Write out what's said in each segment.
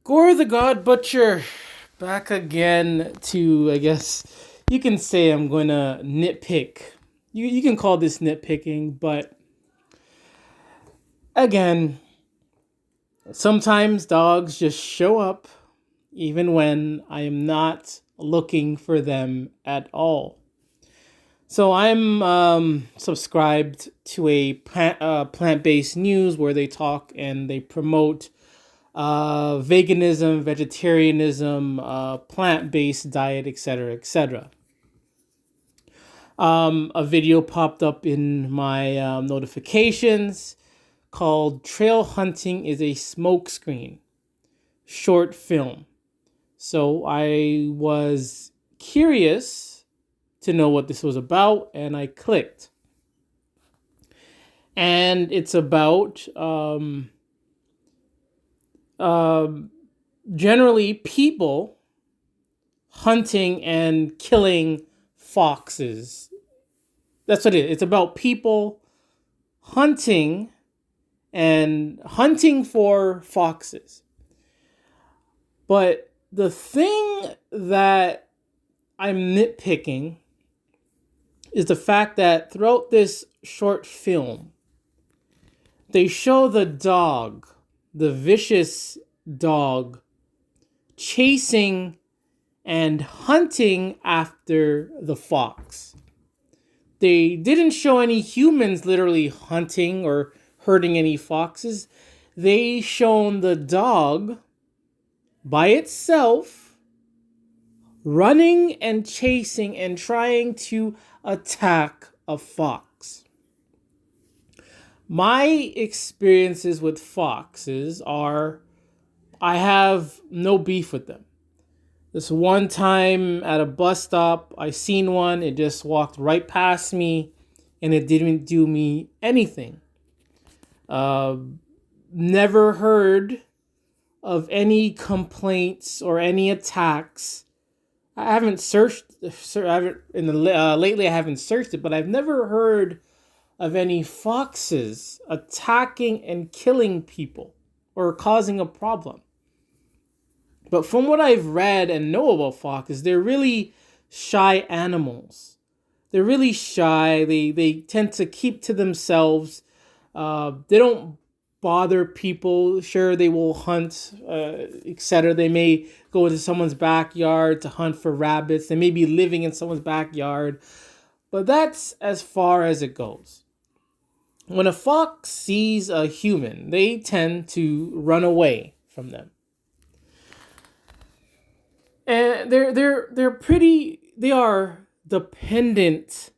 Gore the God Butcher, back again to, I guess, you can say I'm going to nitpick. You can call this nitpicking, but again, sometimes dogs just show up even when I am not looking for them at all. So I'm subscribed to a plant-based news where they talk and they promote veganism, vegetarianism, plant-based diet, etc., etc. A video popped up in my notifications called "Trail Hunting is a Smokescreen" short film. So I was curious to know what this was about, and I clicked. And it's about generally people hunting and killing foxes. That's what it is. It's about people hunting and hunting for foxes. But the thing that I'm nitpicking is the fact that throughout this short film, they show the dog, the vicious dog, chasing and hunting after the fox. They didn't show any humans literally hunting or hurting any foxes. They shown the dog by itself running and chasing and trying to attack a fox. My experiences with foxes are I have no beef with them. This one time at a bus stop, I seen one. It just walked right past me, and it didn't do me anything. Never heard of any complaints or any attacks. I haven't searched. Lately, I haven't searched it, but I've never heard of any foxes attacking and killing people or causing a problem. But from what I've read and know about foxes, they're really shy animals. They're really shy. They tend to keep to themselves. They don't bother people. Sure, they will hunt, etc. They may go into someone's backyard to hunt for rabbits. They may be living in someone's backyard. But that's as far as it goes. When a fox sees a human, they tend to run away from them. And they are dependent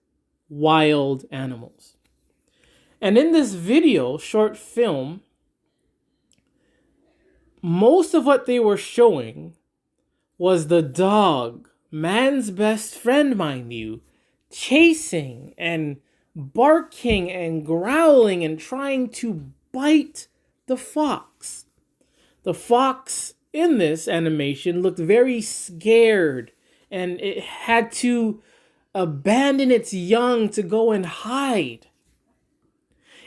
wild animals. And in this video, short film, most of what they were showing was the dog, man's best friend, mind you, chasing and barking and growling and trying to bite the fox. The fox in this animation looked very scared, and it had to abandon its young to go and hide.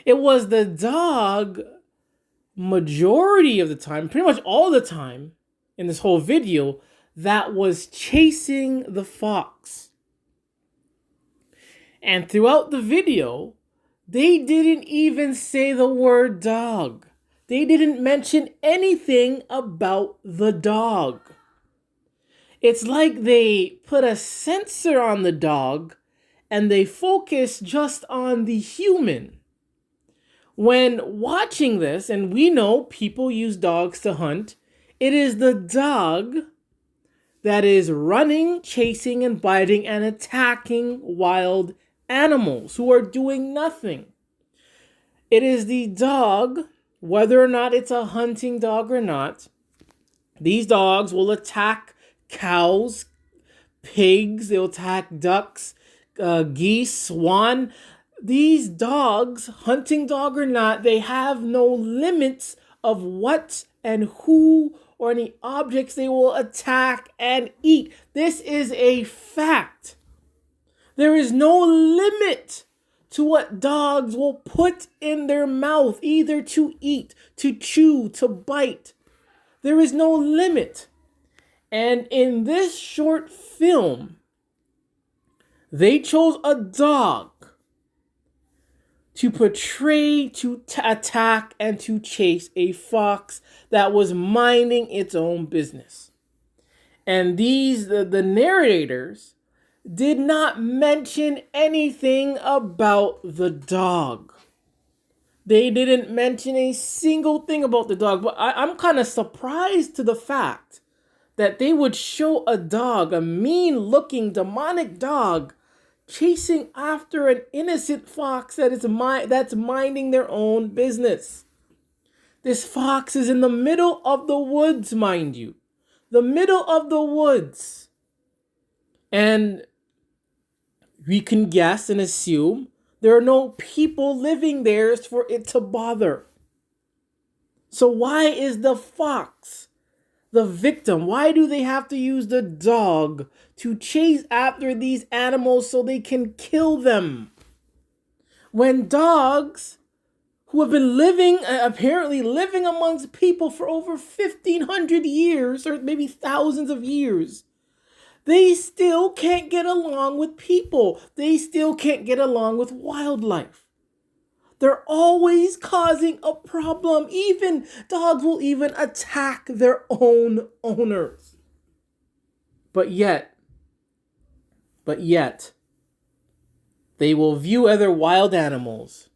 It was the dog majority of the time, pretty much all the time in this whole video, that was chasing the fox. And throughout the video, they didn't even say the word dog. They didn't mention anything about the dog. It's like they put a sensor on the dog and they focus just on the human. When watching this, and we know people use dogs to hunt, it is the dog that is running, chasing, and biting and attacking wild animals who are doing nothing. It is the dog, whether or not it's a hunting dog or not, these dogs will attack cows, pigs, they'll attack ducks, geese, swan. These dogs, hunting dog or not, they have no limits of what and who or any objects they will attack and eat. This is a fact. There is no limit to what dogs will put in their mouth, either to eat, to chew, to bite. There is no limit. And in this short film, they chose a dog to portray, to attack, and to chase a fox that was minding its own business. And the narrators did not mention anything about the dog. They didn't mention a single thing about the dog. But I'm kind of surprised to the fact that they would show a dog, a mean-looking, demonic dog, chasing after an innocent fox that's minding their own business. This fox is in the middle of the woods, mind you. The middle of the woods. And we can guess and assume there are no people living there for it to bother. So why is the fox the victim? Why do they have to use the dog to chase after these animals so they can kill them? When dogs who have been apparently living amongst people for over 1,500 years, or maybe thousands of years, they still can't get along with people. They still can't get along with wildlife. They're always causing a problem. Even dogs will even attack their own owners. But yet, they will view other wild animals,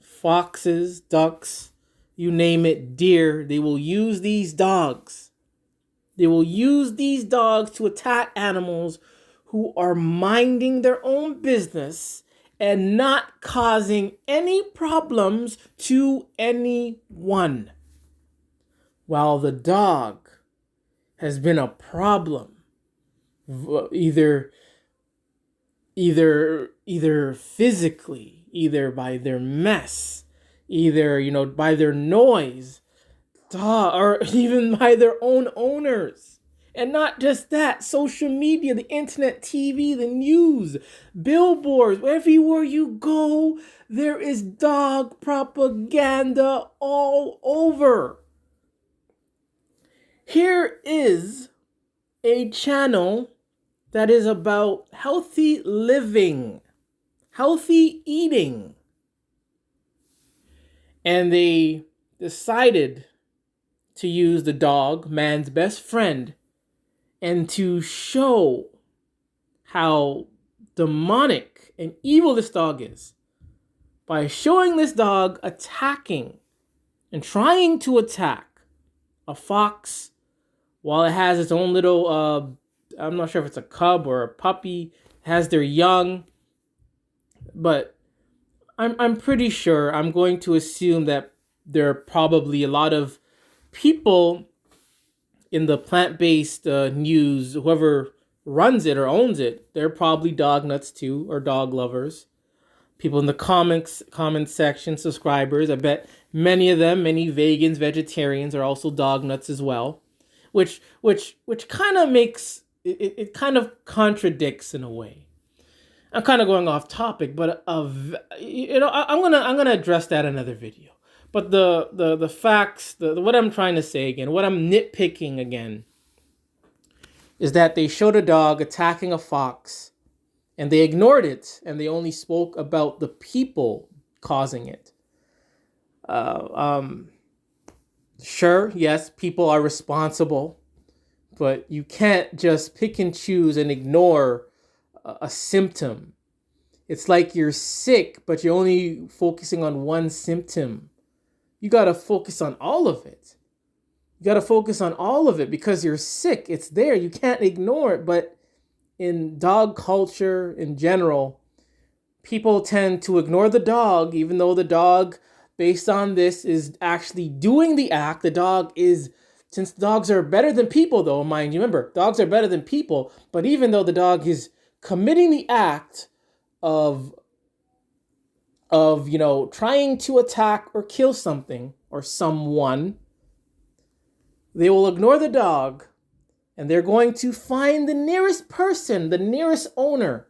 foxes, ducks, you name it, deer. They will use these dogs. They will use these dogs to attack animals who are minding their own business and not causing any problems to anyone. While the dog has been a problem, either physically, either by their mess, either by their noise, or even by their own owners. And not just that, social media, the internet, TV, the news, billboards, everywhere you go, there is dog propaganda all over. Here is a channel that is about healthy living, healthy eating. And they decided to use the dog, man's best friend, and to show how demonic and evil this dog is by showing this dog attacking and trying to attack a fox while it has its own little, I'm not sure if it's a cub or a puppy, has their young, but I'm pretty sure, I'm going to assume that there are probably a lot of people in the plant-based news, whoever runs it or owns it, they're probably dog nuts too, or dog lovers. People in the comment section, subscribers, I bet many of them, many vegans, vegetarians are also dog nuts as well, which kind of makes it kind of contradicts in a way. I'm kind of going off topic, but I'm gonna address that in another video. But the facts, what I'm trying to say again, what I'm nitpicking again, is that they showed a dog attacking a fox, and they ignored it, and they only spoke about the people causing it. Sure, yes, people are responsible, but you can't just pick and choose and ignore a symptom. It's like you're sick, but you're only focusing on one symptom. You got to focus on all of it. You got to focus on all of it because you're sick. It's there. You can't ignore it. But in dog culture in general, people tend to ignore the dog, even though the dog, based on this, is actually doing the act. The dog is, since dogs are better than people, though, mind you, remember, dogs are better than people. But even though the dog is committing the act of trying to attack or kill something or someone, they will ignore the dog, and they're going to find the nearest person, the nearest owner,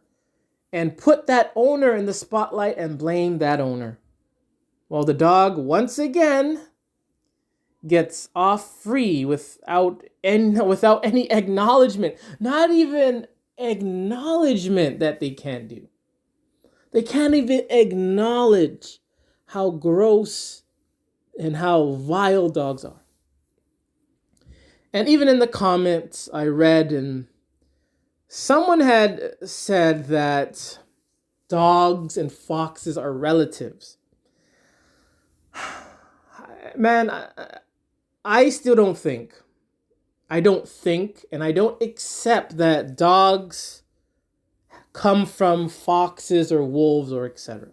and put that owner in the spotlight and blame that owner. Well, the dog, once again, gets off free without any acknowledgement, not even acknowledgement that they can't do. They can't even acknowledge how gross and how vile dogs are. And even in the comments I read, and someone had said that dogs and foxes are relatives. Man, I still don't think. I don't think and I don't accept that dogs come from foxes or wolves or etc.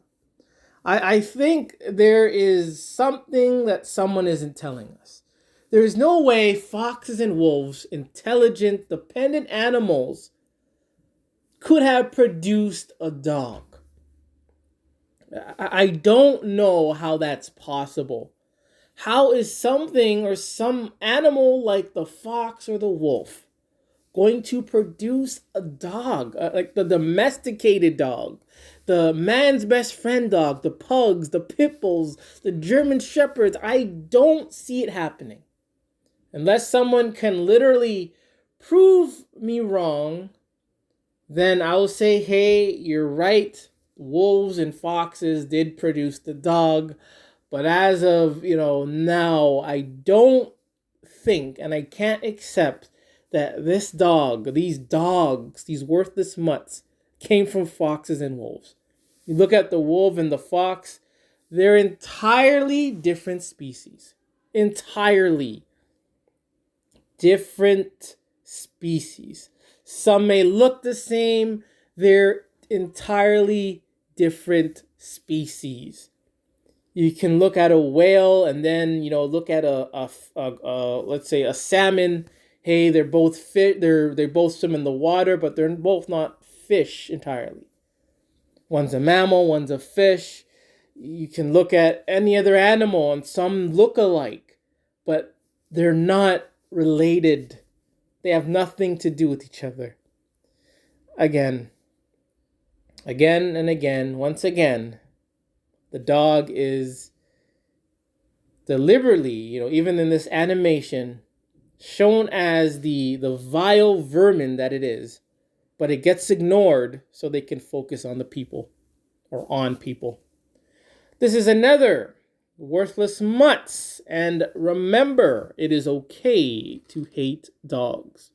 I think there is something that someone isn't telling us. There is no way foxes and wolves, intelligent, dependent animals, could have produced a dog. I don't know how that's possible. How is something or some animal like the fox or the wolf going to produce a dog? Like the domesticated dog, the man's best friend dog, the pugs, the pit bulls, the German shepherds. I don't see it happening. Unless someone can literally prove me wrong, then I will say, hey, you're right. Wolves and foxes did produce the dog. But as of, now, I don't think and I can't accept that this dog, these dogs, these worthless mutts, came from foxes and wolves. You look at the wolf and the fox, they're entirely different species. Entirely different species. Some may look the same, they're entirely different species. You can look at a whale and then look at a let's say a salmon. Hey, they're both they both swim in the water, but they're both not fish entirely. One's a mammal, one's a fish. You can look at any other animal and some look alike, but they're not related. They have nothing to do with each other. Again and again, once again, the dog is deliberately, even in this animation, shown as the vile vermin that it is, but it gets ignored so they can focus on the people or on people. This is another worthless mutts, and remember, it is okay to hate dogs.